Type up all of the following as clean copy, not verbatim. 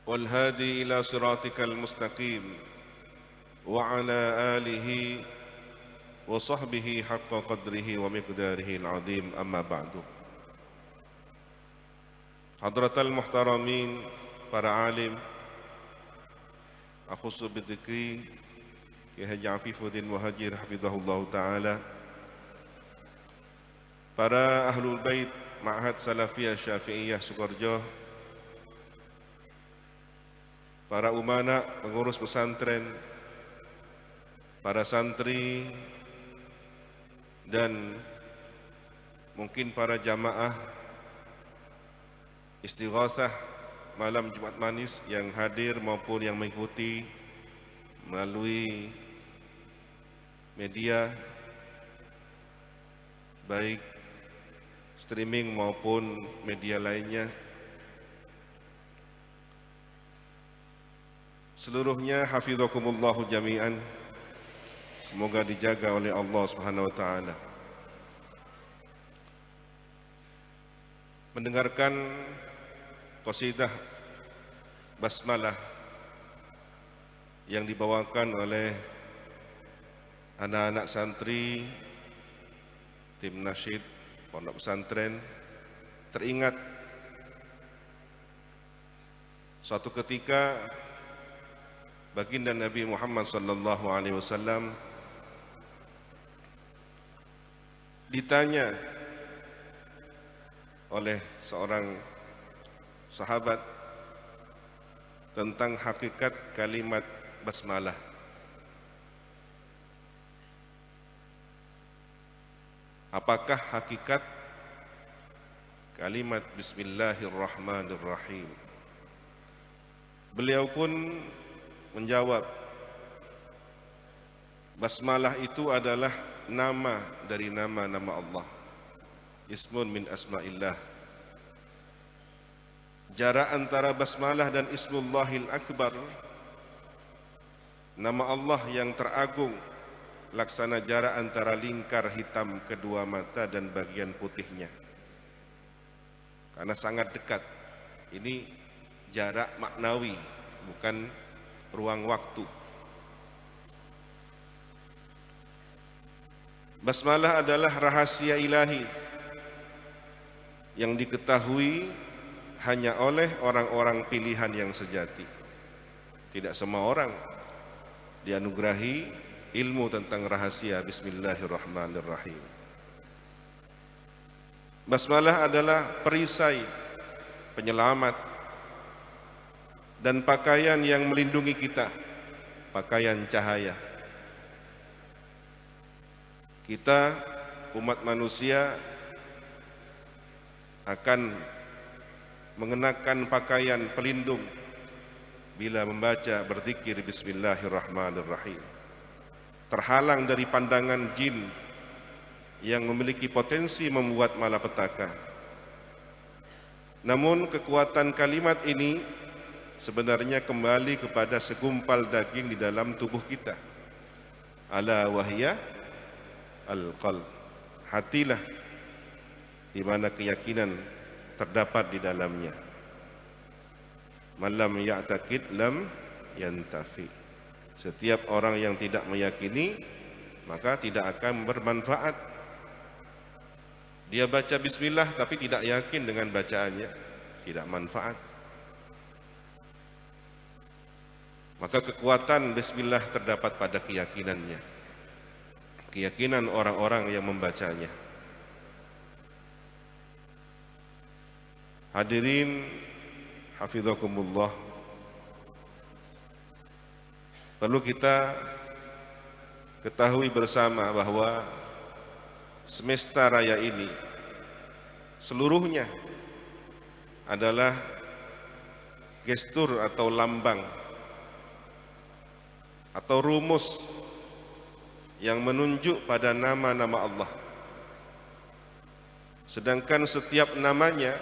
والهادي إلى صراطك المستقيم وعلى آله وصحبه حق قدره ومقداره العظيم أما بعد. Hadratal muhtaramin, para alim, akhusu bidzikri Kiai Haji Afifuddin Muhajir hafizahullah ta'ala, para ahlul bait Ma'had Salafiyah Syafi'iyah Sukoharjo, para umana pengurus pesantren, para santri, dan mungkin para jamaah istighatsah malam Jumat Manis yang hadir maupun yang mengikuti melalui media baik streaming maupun media lainnya. Seluruhnya hafizakumullahu jami'an. Semoga dijaga oleh Allah Subhanahu wa taala. Mendengarkan qasidah basmalah yang dibawakan oleh anak-anak santri tim nasyid pondok pesantren, teringat suatu ketika baginda Nabi Muhammad sallallahu alaihi wasallam ditanya oleh seorang sahabat tentang hakikat kalimat basmalah. Apakah hakikat kalimat Bismillahirrahmanirrahim? Beliau pun menjawab, basmalah itu adalah nama dari nama-nama Allah, ismun min asma'illah. Jarak antara basmalah dan Ismullahil Akbar, nama Allah yang teragung, laksana jarak antara lingkar hitam kedua mata dan bagian putihnya. Karena sangat dekat. Ini jarak maknawi, bukan ruang waktu. Basmalah adalah rahasia ilahi yang diketahui hanya oleh orang-orang pilihan yang sejati. Tidak semua orang dianugerahi ilmu tentang rahasia Bismillahirrahmanirrahim. Basmalah adalah perisai penyelamat dan pakaian yang melindungi kita, pakaian cahaya. Kita umat manusia akan mengenakan pakaian pelindung bila membaca berzikir Bismillahirrahmanirrahim. Terhalang dari pandangan jin yang memiliki potensi membuat malapetaka. Namun kekuatan kalimat ini sebenarnya kembali kepada segumpal daging di dalam tubuh kita. Ala wahya al-qalb. Hatilah di mana keyakinan terdapat di dalamnya. Man lam ya'taqid lam yantafi. Setiap orang yang tidak meyakini maka tidak akan bermanfaat. Dia baca bismillah tapi tidak yakin dengan bacaannya, tidak manfaat. Maka kekuatan bismillah terdapat pada keyakinannya, keyakinan orang-orang yang membacanya. Hadirin hafizakumullah, perlu kita ketahui bersama bahwa semesta raya ini seluruhnya adalah gestur atau lambang atau rumus yang menunjuk pada nama-nama Allah. Sedangkan setiap namanya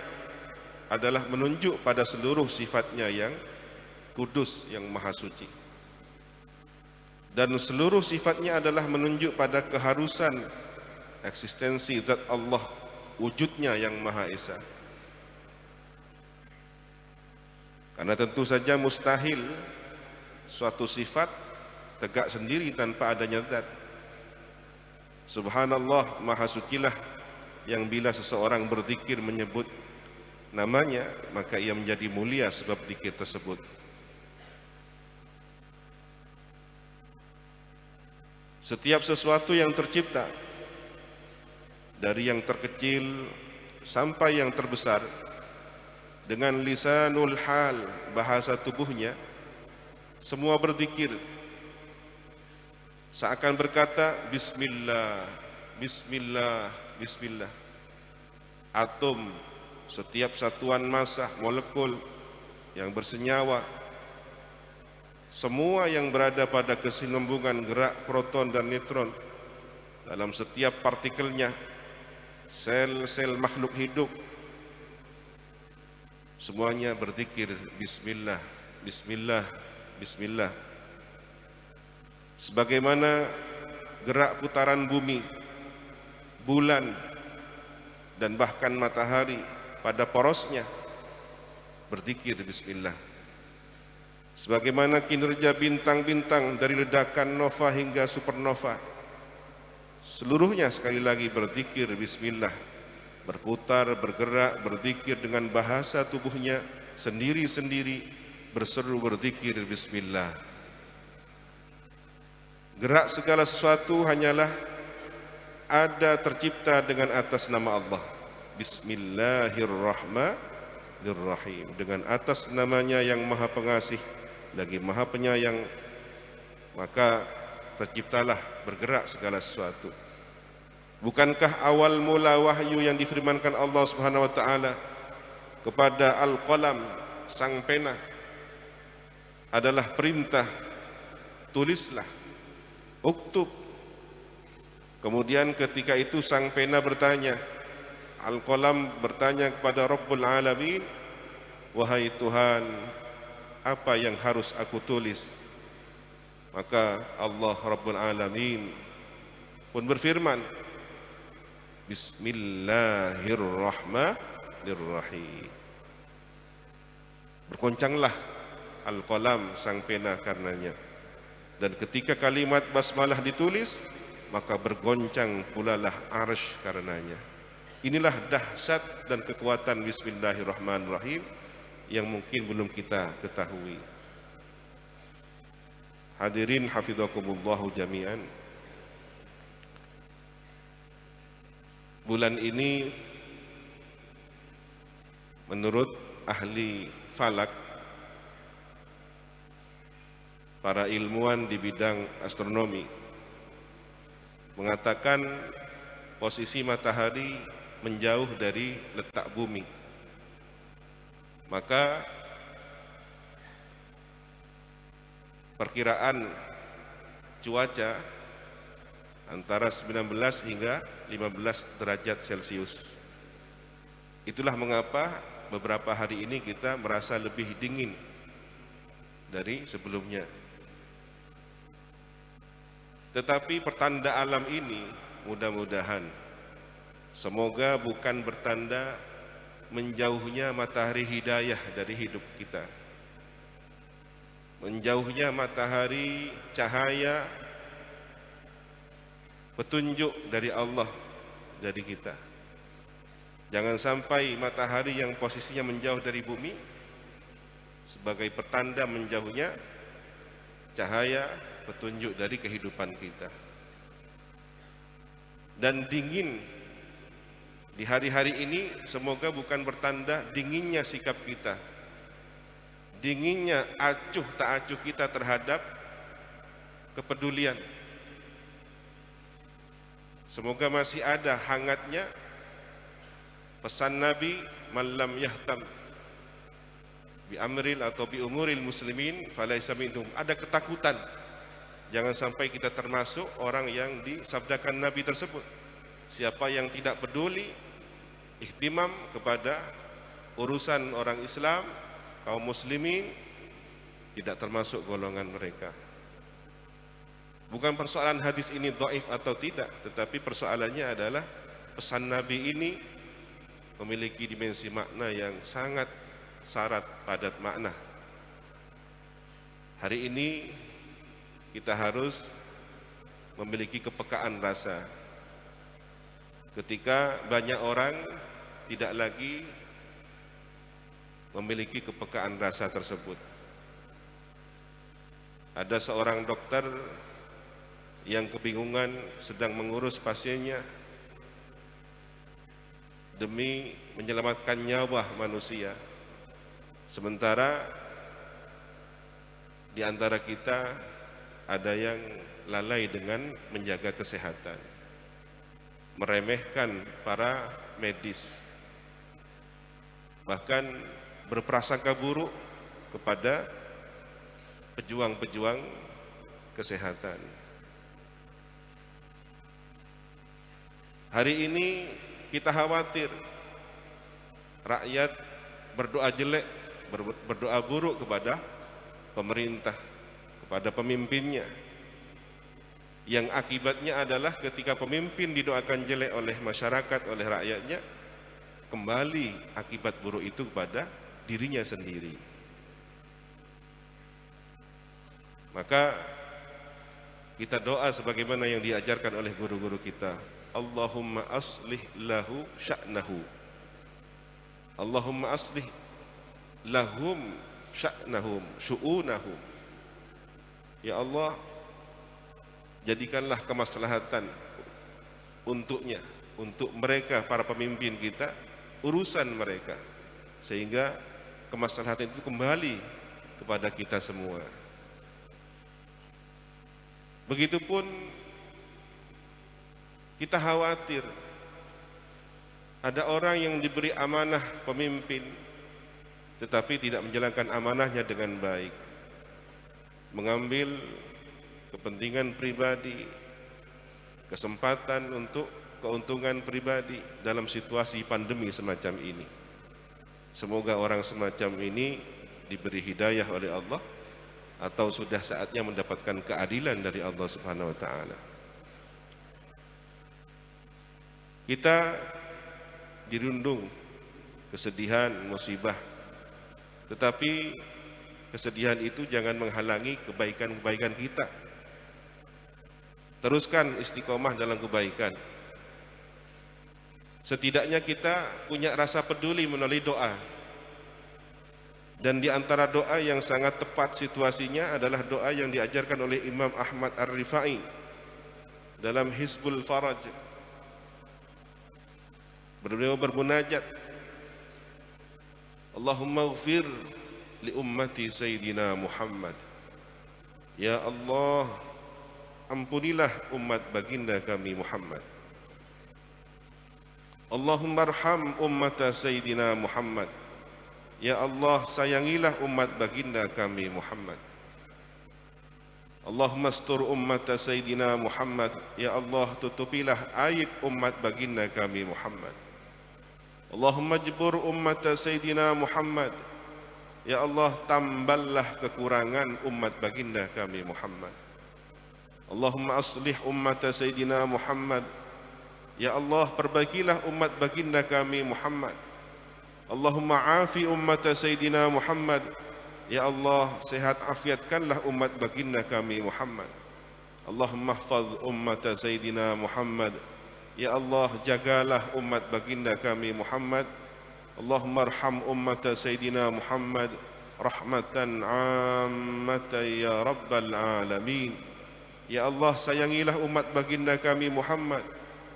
adalah menunjuk pada seluruh sifatnya yang kudus, yang maha suci. Dan seluruh sifatnya adalah menunjuk pada keharusan eksistensi zat Allah, wujudnya yang maha esa. Karena tentu saja mustahil suatu sifat tegak sendiri tanpa adanya zat. Subhanallah, maha sucilah yang bila seseorang berzikir menyebut namanya, maka ia menjadi mulia sebab zikir tersebut. Setiap sesuatu yang tercipta, dari yang terkecil sampai yang terbesar, dengan lisanul hal, bahasa tubuhnya, semua berzikir, seakan berkata bismillah, bismillah, bismillah. Atom, setiap satuan massa, molekul yang bersenyawa, semua yang berada pada kesinambungan gerak proton dan neutron dalam setiap partikelnya, sel-sel makhluk hidup, semuanya berzikir bismillah, bismillah, bismillah. Sebagaimana gerak putaran bumi, bulan, dan bahkan matahari pada porosnya berzikir bismillah. Sebagaimana kinerja bintang-bintang dari ledakan nova hingga supernova, seluruhnya sekali lagi berzikir bismillah, berputar, bergerak, berzikir dengan bahasa tubuhnya sendiri-sendiri, berseru berzikir bismillah. Gerak segala sesuatu hanyalah ada tercipta dengan atas nama Allah. Bismillahirrahmanirrahim. Dengan atas namanya yang maha pengasih lagi maha penyayang, maka terciptalah bergerak segala sesuatu. Bukankah awal mula wahyu yang difirmankan Allah Subhanahu wa taala kepada Al-Qalam, sang pena, adalah perintah, tulislah, uktub. Kemudian ketika itu sang pena bertanya, Al-Qalam bertanya kepada Rabbul Alamin, wahai Tuhan, apa yang harus aku tulis? Maka Allah Rabbul Alamin pun berfirman, Bismillahirrahmanirrahim. Bergoncanglah Al-Qalam, sang pena, karenanya. Dan ketika kalimat basmalah ditulis, maka bergoncang pulalah arsy karenanya. Inilah dahsyat dan kekuatan Bismillahirrahmanirrahim yang mungkin belum kita ketahui. Hadirin hafizakumullahu jami'an. Bulan ini menurut ahli falak, para ilmuwan di bidang astronomi, mengatakan posisi matahari menjauh dari letak bumi. Maka perkiraan cuaca antara 19 hingga 15 derajat Celcius. Itulah mengapa beberapa hari ini kita merasa lebih dingin dari sebelumnya. Tetapi pertanda alam ini mudah-mudahan semoga bukan bertanda menjauhnya matahari hidayah dari hidup kita, menjauhnya matahari cahaya petunjuk dari Allah dari kita. Jangan sampai matahari yang posisinya menjauh dari bumi sebagai pertanda menjauhnya cahaya petunjuk dari kehidupan kita. Dan dingin di hari-hari ini semoga bukan bertanda dinginnya sikap kita, dinginnya acuh tak acuh kita terhadap kepedulian. Semoga masih ada hangatnya pesan Nabi, man lam yahtam bi amril atau bi umuril muslimin falaisa minhum. Ada ketakutan, jangan sampai kita termasuk orang yang disabdakan Nabi tersebut. Siapa yang tidak peduli, ihtimam kepada urusan orang Islam, kaum muslimin, tidak termasuk golongan mereka. Bukan persoalan hadis ini dhaif atau tidak, tetapi persoalannya adalah pesan Nabi ini memiliki dimensi makna yang sangat syarat padat makna. Hari ini kita harus memiliki kepekaan rasa. Ketika banyak orang tidak lagi memiliki kepekaan rasa tersebut. Ada seorang dokter yang kebingungan sedang mengurus pasiennya demi menyelamatkan nyawa manusia. Sementara di antara kita ada yang lalai dengan menjaga kesehatan, meremehkan para medis, bahkan berprasangka buruk kepada pejuang-pejuang kesehatan. Hari ini kita khawatir rakyat berdoa jelek, berdoa buruk kepada pemerintah, kepada pemimpinnya, yang akibatnya adalah ketika pemimpin didoakan jelek oleh masyarakat, oleh rakyatnya, kembali akibat buruk itu kepada dirinya sendiri. Maka kita doa sebagaimana yang diajarkan oleh guru-guru kita, Allahumma aslih lahu sya'nahu, Allahumma aslih lahum sya'nahum, syu'unahum. Ya Allah, jadikanlah kemaslahatan untuknya, untuk mereka, para pemimpin kita, urusan mereka, sehingga kemaslahatan itu kembali kepada kita semua. Begitupun kita khawatir ada orang yang diberi amanah pemimpin tetapi tidak menjalankan amanahnya dengan baik, mengambil kepentingan pribadi, kesempatan untuk keuntungan pribadi dalam situasi pandemi semacam ini. Semoga orang semacam ini diberi hidayah oleh Allah, atau sudah saatnya mendapatkan keadilan dari Allah Subhanahu wa taala. Kita dirundung kesedihan, musibah, tetapi kesedihan itu jangan menghalangi kebaikan-kebaikan kita. Teruskan istiqomah dalam kebaikan. Setidaknya kita punya rasa peduli melalui doa. Dan di antara doa yang sangat tepat situasinya adalah doa yang diajarkan oleh Imam Ahmad Ar-Rifai dalam Hizbul Faraj. Beliau bermunajat, Allahumma ighfir li ummati Sayyidina Muhammad. Ya Allah, ampunilah umat baginda kami Muhammad. Allahumma arham ummata Sayyidina Muhammad. Ya Allah, sayangilah umat baginda kami Muhammad. Allahumma astur ummata Sayyidina Muhammad. Ya Allah, tutupilah aib umat baginda kami Muhammad. Allahumma jbur ummata Sayyidina Muhammad. Ya Allah, tamballah kekurangan umat baginda kami Muhammad. Allahumma aslih ummata Sayyidina Muhammad. Ya Allah, perbaikilah umat baginda kami Muhammad. Allahumma afi ummata Sayyidina Muhammad. Ya Allah, sehat afiatkanlah umat baginda kami Muhammad. Allahumma hafaz ummata Sayyidina Muhammad. Ya Allah, jagalah umat baginda kami Muhammad. Allahumma arham ummata Sayyidina Muhammad rahmatan ammatan ya rabbal alamin. Ya Allah, sayangilah umat baginda kami Muhammad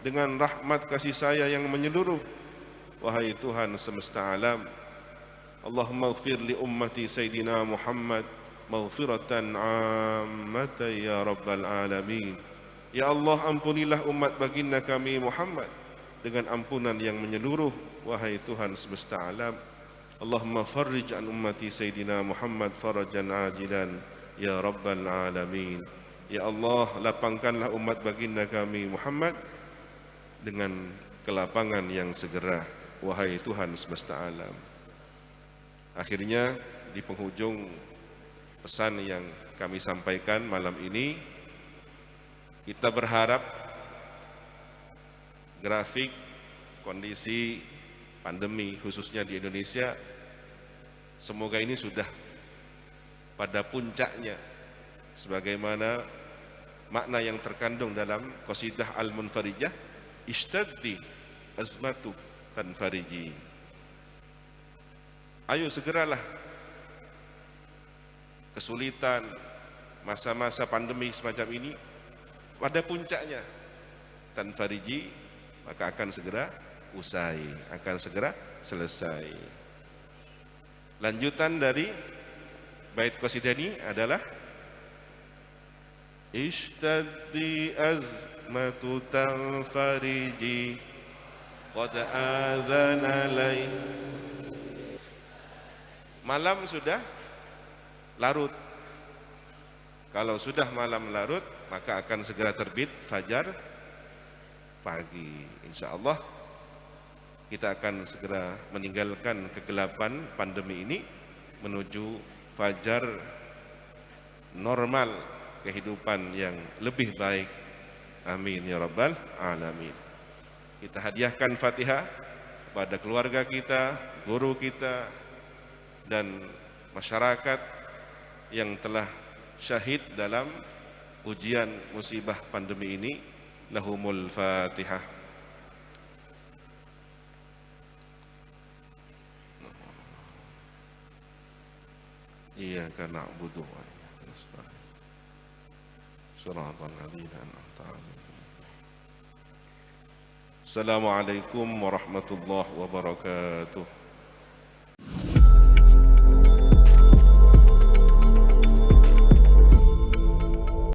dengan rahmat kasih sayang yang menyeluruh. Wahai Tuhan semesta alam, Allahumma ighfir li ummati Sayyidina Muhammad maghfiratan ammatan ya rabbal alamin. Ya Allah, ampunilah umat baginda kami Muhammad dengan ampunan yang menyeluruh. Wahai Tuhan semesta alam, Allahumma farrij an ummati Sayyidina Muhammad farajan ajilan ya rabbal alamin. Ya Allah, lapangkanlah umat baginda kami Muhammad dengan kelapangan yang segera. Wahai Tuhan semesta alam. Akhirnya di penghujung pesan yang kami sampaikan malam ini, kita berharap grafik kondisi pandemi khususnya di Indonesia Semoga ini sudah pada puncaknya, sebagaimana makna yang terkandung dalam qasidah Al-Munfarijah, ishtaddi azmatu tanfariji. Ayo segeralah kesulitan, masa-masa pandemi semacam ini pada puncaknya, tanfariji, maka akan segera usai, akan segera selesai. Lanjutan dari bait qasidah ini adalah ishtaddi azmatu tanfariji qad adzana lay. Malam sudah larut. Kalau sudah malam larut, maka akan segera terbit fajar pagi. Insyaallah kita akan segera meninggalkan kegelapan pandemi ini menuju fajar normal, kehidupan yang lebih baik. Amin ya rabbal alamin. Kita hadiahkan Fatihah kepada keluarga kita, guru kita, dan masyarakat yang telah syahid dalam ujian musibah pandemi ini. Lahumul Fatihah. Iyyaka na'budu wa iyyaka nasta'in. Shiratal ladzina an'amta 'alaihim. Assalamualaikum warahmatullahi wabarakatuh.